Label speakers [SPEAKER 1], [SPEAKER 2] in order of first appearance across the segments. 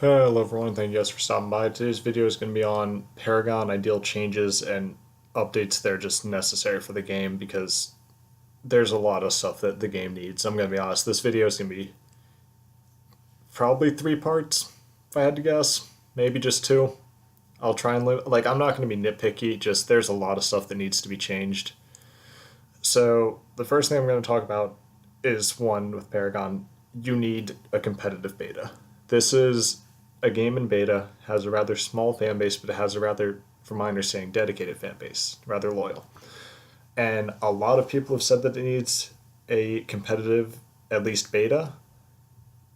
[SPEAKER 1] Hello everyone, thank you guys for stopping by. Today's video is going to be on Paragon ideal changes and updates that are just necessary for the game because there's a lot of stuff that the game needs. I'm going to be honest, this video is going to be probably 3 parts, if I had to guess. Maybe just 2. I'll try and I'm not going to be nitpicky, just there's a lot of stuff that needs to be changed. So the first thing I'm going to talk about is one with Paragon. You need a competitive beta. This is a game in beta, has a rather small fan base, but it has a rather, from my understanding, dedicated fan base, rather loyal. And a lot of people have said that it needs a competitive, at least beta,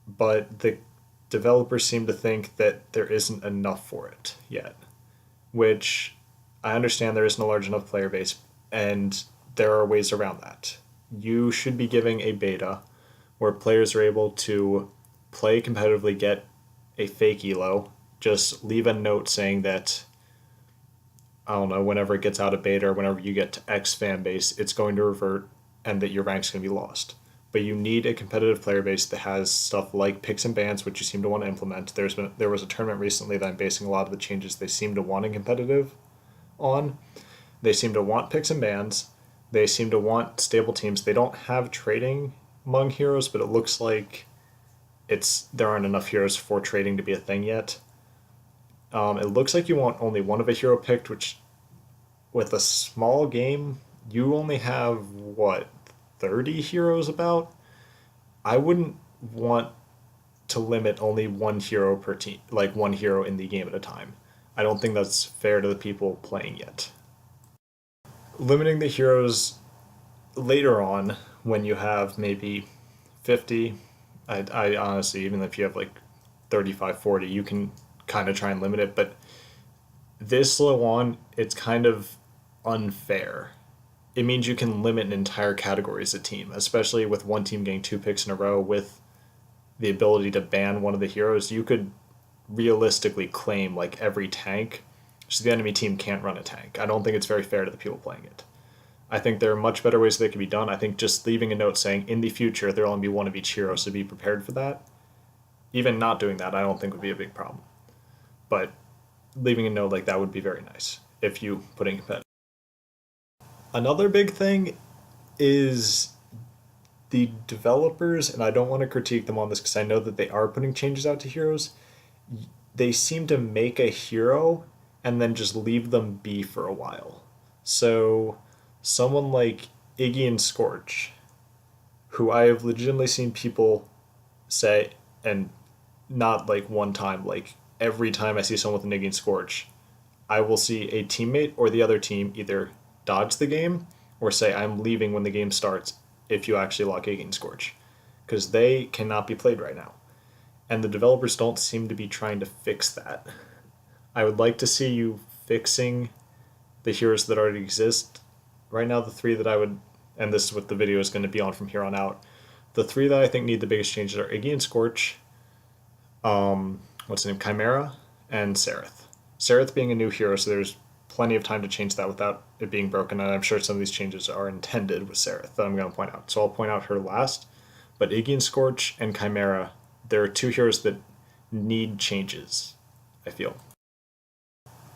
[SPEAKER 1] but the developers seem to think that there isn't enough for it yet, which I understand there isn't a large enough player base, and there are ways around that. You should be giving a beta where players are able to play competitively, get a fake elo, just leave a note saying that, I don't know, whenever it gets out of beta or whenever you get to X fan base, it's going to revert and that your rank's going to be lost. But you need a competitive player base that has stuff like picks and bans, which you seem to want to implement. There was a tournament recently that I'm basing a lot of the changes they seem to want in competitive on. They seem to want picks and bans. They seem to want stable teams. They don't have trading among heroes, but it looks like there aren't enough heroes for trading to be a thing yet. It looks like you want only one of a hero picked, which with a small game, you only have, 30 heroes about? I wouldn't want to limit only one hero per team, like one hero in the game at a time. I don't think that's fair to the people playing yet. Limiting the heroes later on, when you have maybe 50, I honestly, even if you have like 35, 40, you can kind of try and limit it, but this low on, it's kind of unfair. It means you can limit an entire category as a team, especially with one team getting 2 picks in a row with the ability to ban one of the heroes. You could realistically claim like every tank, so the enemy team can't run a tank. I don't think it's very fair to the people playing it. I think there are much better ways that can be done. I think just leaving a note saying in the future there'll only be one of each hero, so be prepared for that. Even not doing that, I don't think would be a big problem. But leaving a note like that would be very nice if you put in competitive. Another big thing is the developers, and I don't want to critique them on this because I know that they are putting changes out to heroes. They seem to make a hero and then just leave them be for a while. So someone like Iggy and Scorch, who I have legitimately seen people say, and not like one time, like every time I see someone with an Iggy and Scorch, I will see a teammate or the other team either dodge the game or say, I'm leaving when the game starts if you actually lock Iggy and Scorch, because they cannot be played right now. And the developers don't seem to be trying to fix that. I would like to see you fixing the heroes that already exist. Right now, the 3 that I would, and this is what the video is going to be on from here on out, the 3 that I think need the biggest changes are Iggy and Scorch, what's his name, Chimera, and Sereth. Sereth being a new hero, so there's plenty of time to change that without it being broken, and I'm sure some of these changes are intended with Sereth that I'm going to point out. So I'll point out her last, but Iggy and Scorch and Chimera, there are 2 heroes that need changes, I feel.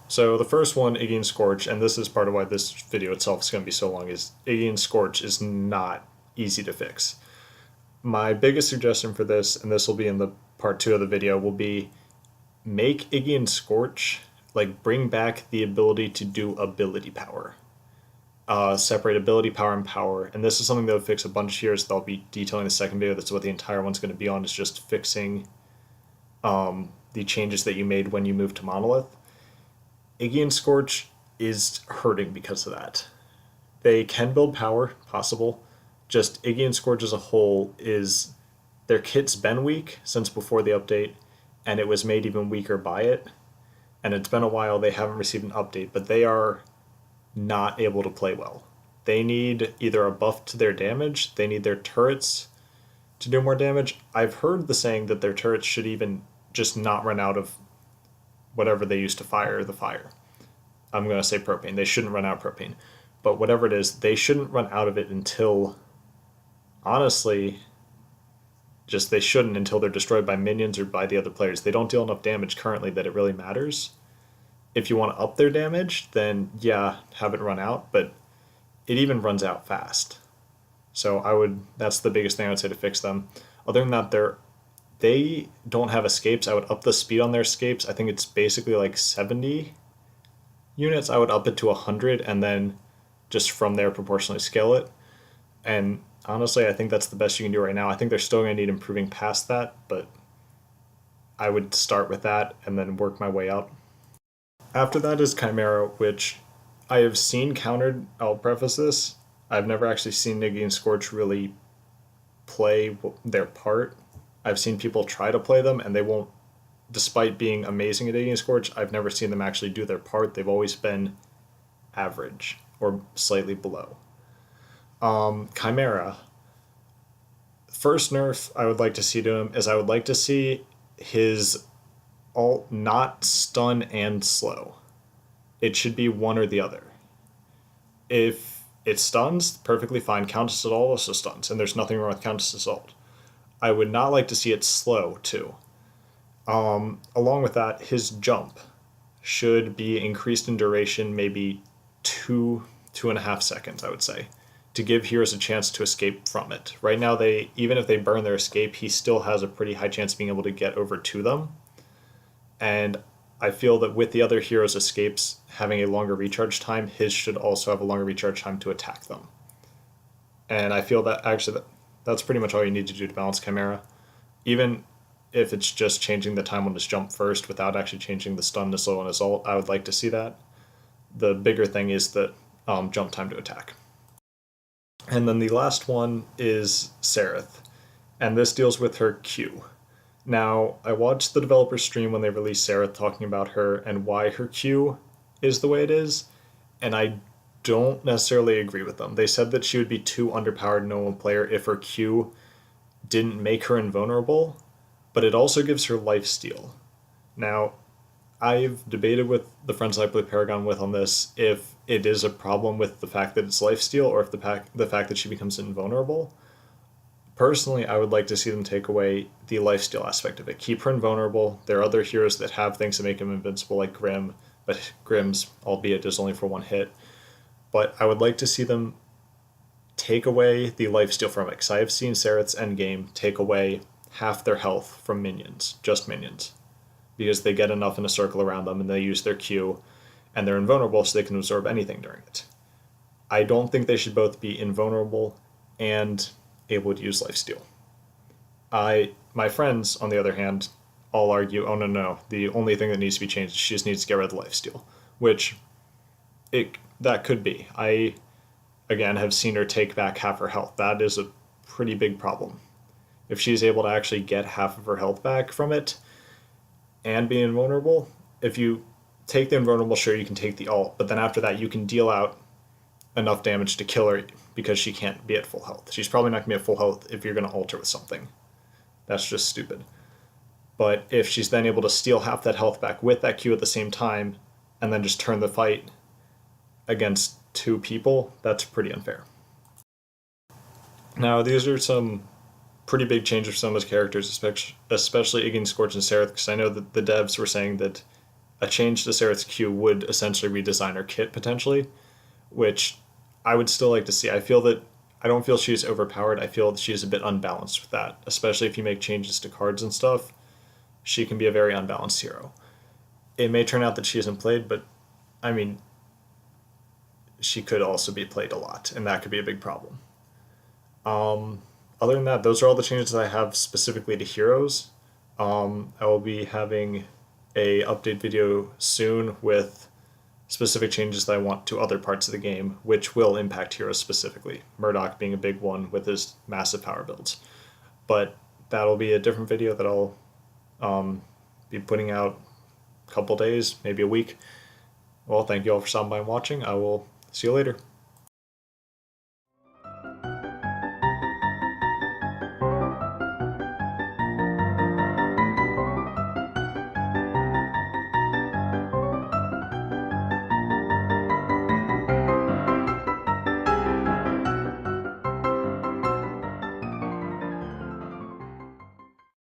[SPEAKER 1] So the first one, Iggy and Scorch, and this is part of why this video itself is going to be so long, is Iggy and Scorch is not easy to fix. My biggest suggestion for this, and this will be in the part 2 of the video, will be make Iggy and Scorch, like bring back the ability to do ability power. Separate ability power and power, and this is something that would fix a bunch of heroes that I'll be detailing in the second video. That's what the entire one's going to be on, is just fixing the changes that you made when you moved to Monolith. Iggy and Scorch is hurting because of that. They can build power, possible. Just Iggy and Scorch as a whole is, their kit's been weak since before the update, and it was made even weaker by it. And it's been a while, they haven't received an update, but they are not able to play well. They need either a buff to their damage, they need their turrets to do more damage. I've heard the saying that their turrets should even just not run out of whatever they use to fire the fire. I'm going to say propane. They shouldn't run out of propane. But whatever it is, they shouldn't run out of it until, honestly, just they shouldn't until they're destroyed by minions or by the other players. They don't deal enough damage currently that it really matters. If you want to up their damage, then yeah, have it run out, but it even runs out fast. So that's the biggest thing I would say to fix them. Other than that, they don't have escapes. I would up the speed on their escapes. I think it's basically like 70 units. I would up it to 100 and then just from there proportionally scale it. And honestly, I think that's the best you can do right now. I think they're still going to need improving past that, but I would start with that and then work my way up. After that is Chimera, which I have seen countered. I'll preface this. I've never actually seen Niggy and Scorch really play their part. I've seen people try to play them and they won't, despite being amazing at Niggy and Scorch, I've never seen them actually do their part. They've always been average or slightly below. Chimera. First nerf I would like to see to him is I would like to see his alt not stun and slow. It should be one or the other. If it stuns, perfectly fine. Countess at all also stuns, and there's nothing wrong with Countess Assault. I would not like to see it slow too. Along with that, his jump should be increased in duration, maybe 2.5 seconds, I would say, to give heroes a chance to escape from it. Right now, even if they burn their escape, he still has a pretty high chance of being able to get over to them. And I feel that with the other heroes' escapes having a longer recharge time, his should also have a longer recharge time to attack them. And I feel that actually that's pretty much all you need to do to balance Chimera. Even if it's just changing the time on his jump first without actually changing the stun to slow on his ult, I would like to see that. The bigger thing is the jump time to attack. And then the last one is Sereth, and this deals with her Q. Now, I watched the developer stream when they released Sereth talking about her and why her Q is the way it is, and I don't necessarily agree with them. They said that she would be too underpowered no one player if her Q didn't make her invulnerable, but it also gives her lifesteal. Now, I've debated with the friends I play Paragon with on this if it is a problem with the fact that it's lifesteal or if the fact that she becomes invulnerable. Personally, I would like to see them take away the lifesteal aspect of it. Keep her invulnerable. There are other heroes that have things that make him invincible, like Grim, but Grim's, albeit, is only for one hit. But I would like to see them take away the lifesteal from it, because I have seen Sereth's endgame take away half their health from minions, just minions, because they get enough in a circle around them and they use their Q, and they're invulnerable so they can absorb anything during it. I don't think they should both be invulnerable and able to use lifesteal. My friends, on the other hand, all argue, oh no, the only thing that needs to be changed is she just needs to get rid of the lifesteal, which that could be. I, again, have seen her take back half her health. That is a pretty big problem. If she's able to actually get half of her health back from it and be invulnerable, if you take the invulnerable, sure, you can take the ult, but then after that you can deal out enough damage to kill her because she can't be at full health. She's probably not going to be at full health if you're going to ult her with something. That's just stupid. But if she's then able to steal half that health back with that Q at the same time and then just turn the fight against two people, that's pretty unfair. Now, these are some pretty big changes for some of those characters, especially Iggy, Scorch, and Sereth, because I know that the devs were saying that a change to Sereth's Q would essentially redesign her kit potentially, which I would still like to see. I don't feel she's overpowered. I feel that she's a bit unbalanced with that, especially if you make changes to cards and stuff. She can be a very unbalanced hero. It may turn out that she isn't played, but I mean, she could also be played a lot, and that could be a big problem. Other than that, those are all the changes I have specifically to heroes. I will be having a update video soon with specific changes that I want to other parts of the game, which will impact heroes specifically. Murdoch being a big one with his massive power builds. But that'll be a different video that I'll be putting out a couple days, maybe a week. Well, thank you all for stopping by and watching. I will see you later.